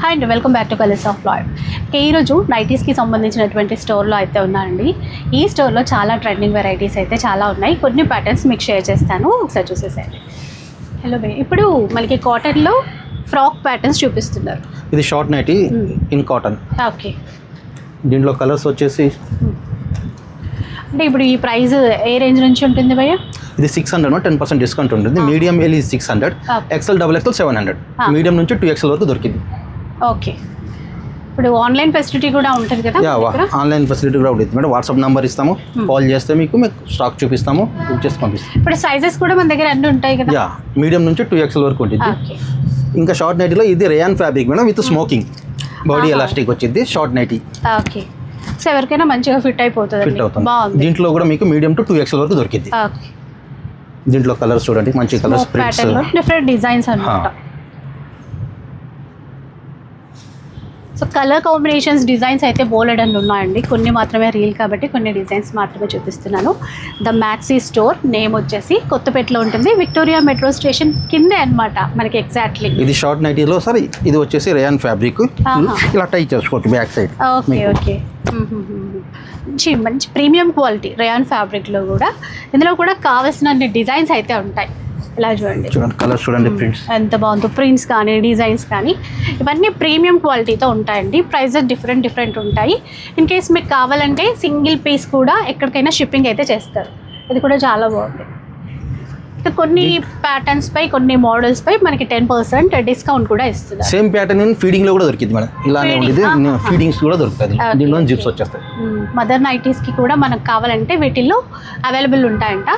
Hi అండి, welcome back to colours of life. ఈరోజు నైటీస్కి సంబంధించినటువంటి స్టోర్లో అయితే ఉన్నానండి. ఈ స్టోర్లో చాలా ట్రెండింగ్ వెరైటీస్ అయితే చాలా ఉన్నాయి. కొన్ని ప్యాటర్న్స్ మీకు షేర్ చేస్తాను, ఒకసారి చూసేసేయండి. హలో బే, ఇప్పుడు మనకి కాటన్లో ఫ్రాక్ ప్యాటర్న్స్ చూపిస్తున్నారు. ఇది short nighty in cotton. Okay, దీంట్లో కలర్స్ వచ్చేసి అంటే ఇప్పుడు ఈ ప్రైస్ ఏ రేంజ్ నుంచి ఉంటుంది భయ్య? ఇది 600 10% డిస్కౌంట్ ఉంటుంది. మీడియం ఎల్ ఇది 600, ఎక్సెల్ డబుల్ ఎక్సెల్ 700, మీడియం నుంచి 2XL వరకు దొరికింది. ఓకే, ఇప్పుడు ఆన్లైన్ ఫెసిలిటీ కూడా ఉంటుంది కదా? ఆన్లైన్ ఫెసిలిటీ కూడా ఉంటుంది మేడం. వాట్సాప్ నెంబర్ ఇస్తాము, కాల్ చేస్తే మీకు స్టాక్ చూపిస్తాము, బుక్ చేసి పంపిస్తాము. ఇప్పుడు సైజెస్ కూడా మన దగ్గర అన్నీ ఉంటాయి కదా? మీడియం నుంచి 2XL వరకు ఉంటుంది. ఇంకా షార్ట్ నైటీలో ఇది rayon fabric madam, with smoking body elastic వచ్చింది షార్ట్ నైటీ. ఓకే, సో ఎవరికైనా మంచిగా ఫిట్ అయిపోతుంది. ఫిట్ అవుతుంది. దీంట్లో కూడా మీకు మీడియం టు 2XL వరకు దొరికింది. దీంట్లో కలర్స్ చూడండి, మంచి కలర్స్, డిఫరెంట్ డిజైన్స్ అన్నమాట. సో కలర్ కాంబినేషన్స్ డిజైన్స్ అయితే బోలెడ్ అని ఉన్నాయండి. కొన్ని మాత్రమే రీల్ కాబట్టి కొన్ని డిజైన్స్ మాత్రమే చూపిస్తున్నాను. ద మ్యాక్సీ స్టోర్ నేమ్ వచ్చేసి కొత్తపేటలో ఉంటుంది, విక్టోరియా మెట్రో స్టేషన్ కిందే అనమాట మనకి ఎగ్జాక్ట్లీ. ఇది షార్ట్ నైటీలో సార్, ఇది వచ్చేసి రేయాన్ ఫ్యాబ్రిక్, ఇలా టై చేసుకోవచ్చు బ్యాక్ సైడ్. ఓకే ఓకే, మంచి ప్రీమియం క్వాలిటీ రేయాన్ ఫ్యాబ్రిక్లో కూడా. ఇందులో కూడా కావాల్సిన డిజైన్స్ అయితే ఉంటాయి. ఇలా చూడండి, కలర్స్ చూడండి, ప్రింట్స్ ఎంత బాగుందో. ప్రింట్స్ కానీ డిజైన్స్ కానీ ఇవన్నీ ప్రీమియం క్వాలిటీతో ఉంటాయండి. ప్రైజెస్ డిఫరెంట్ ఉంటాయి. ఇన్ కేస్ మీకు కావాలంటే సింగిల్ పీస్ కూడా ఎక్కడికైనా షిప్పింగ్ అయితే చేస్తారు. ఇది కూడా చాలా బాగుంది. కొన్ని ప్యాటర్న్స్ పై, కొన్ని మోడల్స్ పై మనకి 10% డిస్కౌంట్ కూడా ఇస్తుంది. సేమ్ ప్యాటర్న్ ఫీడింగ్ లో కూడా దొరికింది మేడం, ఇలానే ఉండేది. ఫీడింగ్స్ కూడా దొరుకుతుంది, దీంట్లో జిప్స్ వచ్చేస్తాయి. మదర్ నైటీస్ కి కూడా మనకు కావాలంటే వీటిల్లో అవైలబుల్ ఉంటాయంట.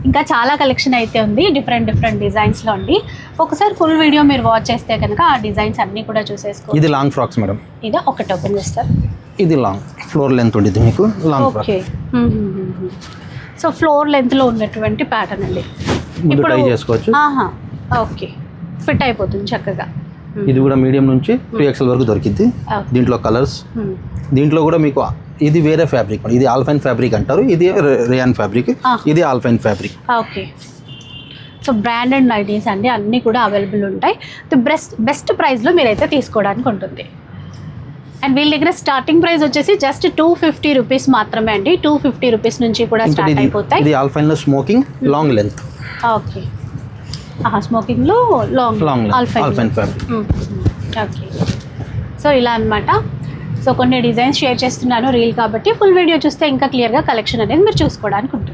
ఇంకా చాలా కలెక్షన్ అయితే ఉంది, డిఫరెంట్ డిజైన్స్లో అండి. ఒకసారి ఫుల్ వీడియో మీరు వాచ్ చేస్తే కనుక ఆ డిజైన్స్ అన్నీ కూడా చూసేసుకో. ఇది లాంగ్ ఫ్రాక్స్ మేడం, ఇది ఒకటి ఓపెన్ చేస్తారు. ఇది లాంగ్ ఫ్లోర్ లెంత్ ఉంటుంది మీకు long frock. Okay, so floor లెంత్లో ఉన్నటువంటి ప్యాటర్న్ అండి. ఇప్పుడు ట్రై చేసుకోవచ్చు. ఓకే, ఫిట్ అయిపోతుంది చక్కగా. ఇది కూడా మీడియం నుంచి 2XL వరకు దొరికింది. దీంట్లో కలర్స్, దీంట్లో కూడా మీకు ఇది వేరే ఫ్యాబ్రిక్, ఇది ఆల్ఫైన్ ఫ్యాబ్రిక్ అంటారు, ఇది రేయాన్ ఫ్యాబ్రిక్, ఇది alpine fabric. Okay, so branded nighties అండి, అన్నీ కూడా అవైలబుల్ ఉంటాయి. బెస్ట్ ప్రైస్లో మీరైతే తీసుకోవడానికి ఉంటుంది. అండ్ వీళ్ళ దగ్గర స్టార్టింగ్ ప్రైస్ వచ్చేసి జస్ట్ 250 రూపీస్ మాత్రమే అండి. 250 రూపీస్ నుంచి కూడా స్టార్ట్ అయిపోతాయి. ఇది ఆల్ఫైన్లో స్మోకింగ్ లాంగ్ లెంత్. ఓకే, స్మోకింగ్లో long alpine fabric. Okay, so ఇలా అనమాట. సో కొన్ని డిజైన్స్ షేర్ చేస్తున్నాను రీల్ కాబట్టి, ఫుల్ వీడియో చూస్తే ఇంకా క్లియర్గా కలెక్షన్ అనేది మీరు చూసుకోవడానికి ఉంటుంది.